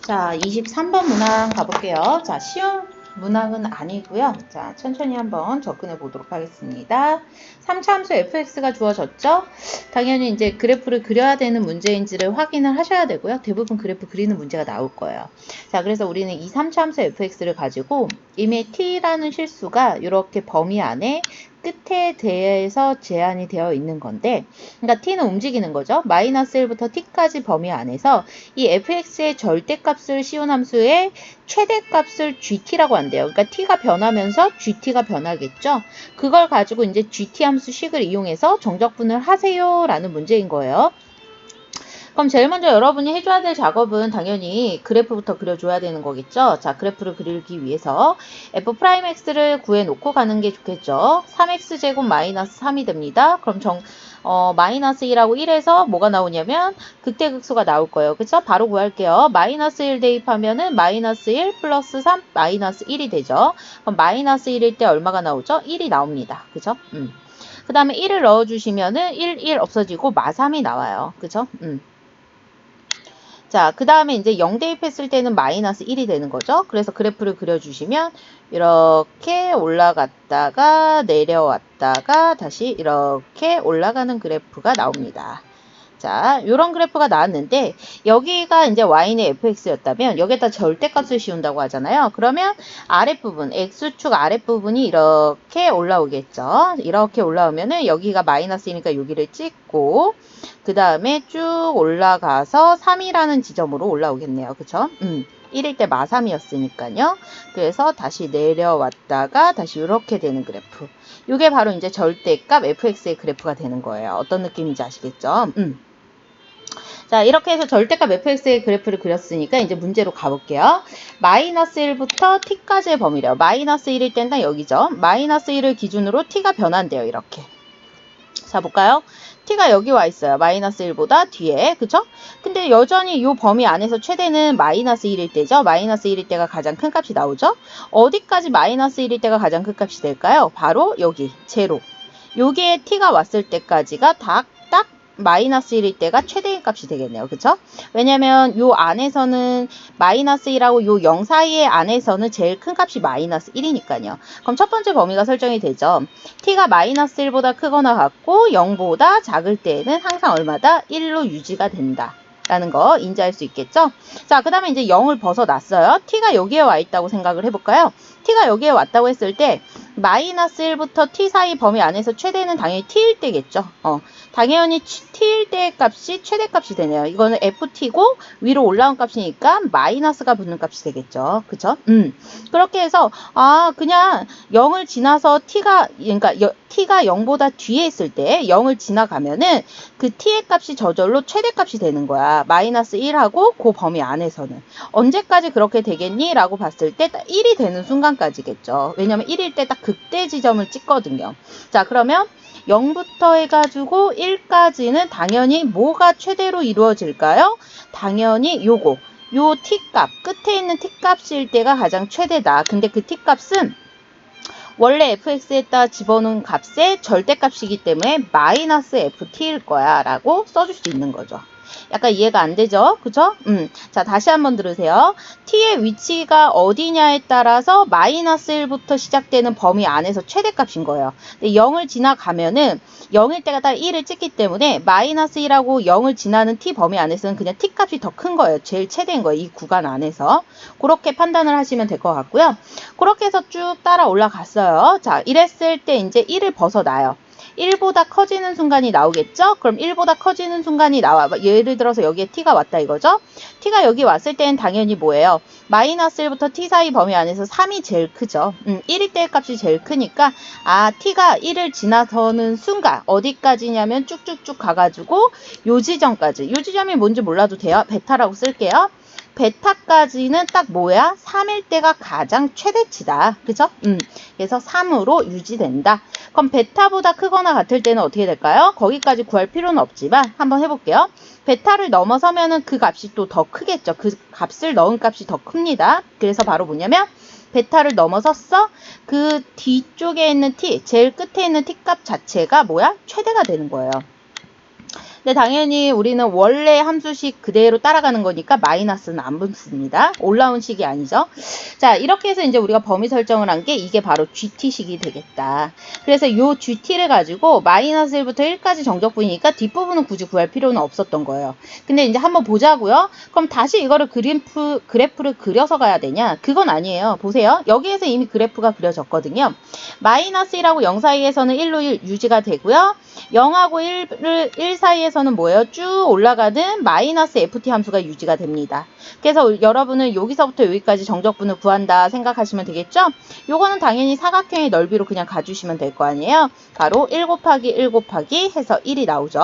자, 23번 문항 가볼게요. 자, 쉬운 문항은 아니고요. 자, 천천히 한번 접근해 보도록 하겠습니다. 3차 함수 fx가 주어졌죠? 당연히 이제 그래프를 그려야 되는 문제인지를 확인을 하셔야 되고요. 대부분 그래프 그리는 문제가 나올 거예요. 자, 그래서 우리는 이 3차 함수 fx를 가지고 이미 t라는 실수가 이렇게 범위 안에 끝에 대해서 제한이 되어 있는 건데, 그러니까 t는 움직이는 거죠. 마이너스 1부터 t까지 범위 안에서 이 fx의 절대값을 씌운 함수의 최대값을 gt라고 한대요. 그러니까 t가 변하면서 gt가 변하겠죠. 그걸 가지고 이제 gt 함수 식을 이용해서 정적분을 하세요 라는 문제인 거예요. 그럼 제일 먼저 여러분이 해줘야 될 작업은 당연히 그래프부터 그려줘야 되는 거겠죠. 자, 그래프를 그리기 위해서 f'x를 구해놓고 가는 게 좋겠죠. 3x제곱 마이너스 3이 됩니다. 그럼 마이너스 1하고 1에서 뭐가 나오냐면 극대극소가 나올 거예요. 그쵸? 바로 구할게요. 마이너스 1 대입하면은 마이너스 1 플러스 3 마이너스 1이 되죠. 그럼 마이너스 1일 때 얼마가 나오죠? 1이 나옵니다. 그쵸? 그 다음에 1을 넣어주시면은 1 없어지고 마3이 나와요. 그쵸? 자, 그 다음에 이제 0 대입했을 때는 마이너스 1이 되는 거죠. 그래서 그래프를 그려주시면 이렇게 올라갔다가 내려왔다가 다시 이렇게 올라가는 그래프가 나옵니다. 자, 요런 그래프가 나왔는데 여기가 이제 y는 fx였다면 여기에다 절대값을 씌운다고 하잖아요. 그러면 아랫부분, x축 아랫부분이 이렇게 올라오겠죠. 이렇게 올라오면은 여기가 마이너스이니까 여기를 찍고 그 다음에 쭉 올라가서 3이라는 지점으로 올라오겠네요. 그쵸? 1일 때 마3이었으니까요. 그래서 다시 내려왔다가 다시 이렇게 되는 그래프. 이게 바로 이제 절대값 fx의 그래프가 되는 거예요. 어떤 느낌인지 아시겠죠? 자, 이렇게 해서 절대값 fx의 그래프를 그렸으니까 이제 문제로 가볼게요. 마이너스 1부터 t까지의 범위래요. 마이너스 1일 때는 여기죠. 마이너스 1을 기준으로 t가 변한대요. 이렇게. 자, 볼까요? t가 여기 와 있어요. 마이너스 1보다 뒤에. 그쵸? 근데 여전히 이 범위 안에서 최대는 마이너스 1일 때죠. 마이너스 1일 때가 가장 큰 값이 나오죠. 어디까지 마이너스 1일 때가 가장 큰 값이 될까요? 바로 여기, 제로. 여기에 t가 왔을 때까지가 딱 마이너스 1일 때가 최대인 값이 되겠네요. 그쵸? 왜냐면 요 안에서는 마이너스 1하고 요 0 사이의 안에서는 제일 큰 값이 마이너스 1이니까요. 그럼 첫 번째 범위가 설정이 되죠. t가 마이너스 1보다 크거나 같고 0보다 작을 때에는 항상 얼마다? 1로 유지가 된다. 라는 거 인지할 수 있겠죠? 자, 그 다음에 이제 0을 벗어났어요. t가 여기에 와 있다고 생각을 해볼까요? t가 여기에 왔다고 했을 때 마이너스 1부터 t 사이 범위 안에서 최대는 당연히 t일 때겠죠. 당연히 t일 때 값이 최대값이 되네요. 이거는 ft고 위로 올라온 값이니까 마이너스가 붙는 값이 되겠죠. 그쵸? 그렇게 해서 그냥 0을 지나서 그러니까 t가 0보다 뒤에 있을 때 0을 지나가면은 그 t의 값이 저절로 최대값이 되는 거야. 마이너스 1하고 그 범위 안에서는. 언제까지 그렇게 되겠니? 라고 봤을 때 딱 1이 되는 순간까지겠죠. 왜냐면 1일 때 딱 극대 지점을 찍거든요. 자, 그러면 0부터 해가지고 1까지는 당연히 뭐가 최대로 이루어질까요? 당연히 요거. 요 t값, 끝에 있는 t값일 때가 가장 최대다. 근데 그 t값은 원래 fx에다 집어넣은 값의 절대값이기 때문에 마이너스 ft일 거야 라고 써줄 수 있는 거죠. 약간 이해가 안 되죠? 그죠? 자, 다시 한번 들으세요. t의 위치가 어디냐에 따라서 마이너스 1부터 시작되는 범위 안에서 최대값인 거예요. 근데 0을 지나가면은 0일 때가 딱 1을 찍기 때문에 마이너스 1하고 0을 지나는 t 범위 안에서는 그냥 t 값이 더 큰 거예요. 제일 최대인 거예요. 이 구간 안에서. 그렇게 판단을 하시면 될 것 같고요. 그렇게 해서 쭉 따라 올라갔어요. 자, 이랬을 때 이제 1을 벗어나요. 1보다 커지는 순간이 나오겠죠? 그럼 1보다 커지는 순간이 나와. 예를 들어서 여기에 t가 왔다 이거죠? t가 여기 왔을 때는 당연히 뭐예요? 마이너스 1부터 t 사이 범위 안에서 3이 제일 크죠. 1일 때의 값이 제일 크니까 t가 1을 지나서는 순간 어디까지냐면 쭉쭉쭉 가가지고 요 지점까지. 요 지점이 뭔지 몰라도 돼요. 베타라고 쓸게요. 베타까지는 딱 뭐야? 3일 때가 가장 최대치다. 그죠? 그래서 3으로 유지된다. 그럼 베타보다 크거나 같을 때는 어떻게 될까요? 거기까지 구할 필요는 없지만 한번 해볼게요. 베타를 넘어서면은 그 값이 또 더 크겠죠. 그 값을 넣은 값이 더 큽니다. 그래서 바로 뭐냐면 베타를 넘어섰어? 그 뒤쪽에 있는 t, 제일 끝에 있는 t 값 자체가 뭐야? 최대가 되는 거예요. 근데 당연히 우리는 원래 함수식 그대로 따라가는 거니까 마이너스는 안 붙습니다. 올라온 식이 아니죠. 자, 이렇게 해서 이제 우리가 범위 설정을 한 게 이게 바로 GT식이 되겠다. 그래서 요 GT를 가지고 마이너스 1부터 1까지 정적분이니까 뒷부분은 굳이 구할 필요는 없었던 거예요. 근데 이제 한번 보자고요. 그럼 다시 이거를 그래프를 그려서 가야 되냐? 그건 아니에요. 보세요. 여기에서 이미 그래프가 그려졌거든요. 마이너스 1하고 0 사이에서는 1로 1 유지가 되고요. 0하고 1 사이에서는 뭐예요? 쭉 올라가는 마이너스 FT 함수가 유지가 됩니다. 그래서 여러분은 여기서부터 여기까지 정적분을 구한다 생각하시면 되겠죠? 요거는 당연히 사각형의 넓이로 그냥 가주시면 될 거 아니에요? 바로 1 곱하기 1 곱하기 해서 1이 나오죠.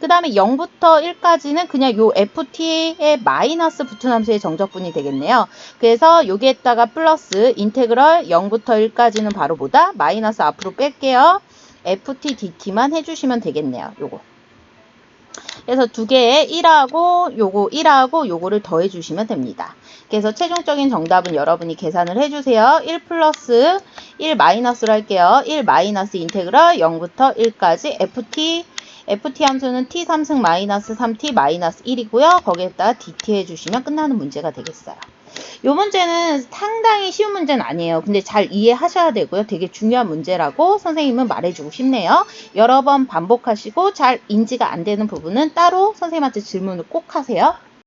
그 다음에 0부터 1까지는 그냥 요 FT의 마이너스 붙은 함수의 정적분이 되겠네요. 그래서 여기에다가 플러스 인테그럴 0부터 1까지는 바로 뭐다? 마이너스 앞으로 뺄게요. FT DT만 해주시면 되겠네요. 요거. 그래서 두 개에 1하고 요거 1하고 요거를 더해 주시면 됩니다. 그래서 최종적인 정답은 여러분이 계산을 해주세요. 1 플러스 1 마이너스로 할게요. 1 마이너스 인테그럴 0부터 1까지 FT 함수는 t 3승 마이너스 3t 마이너스 1이고요. 거기에다가 dt 해주시면 끝나는 문제가 되겠어요. 이 문제는 상당히 쉬운 문제는 아니에요. 근데 잘 이해하셔야 되고요. 되게 중요한 문제라고 선생님은 말해주고 싶네요. 여러 번 반복하시고 잘 인지가 안 되는 부분은 따로 선생님한테 질문을 꼭 하세요.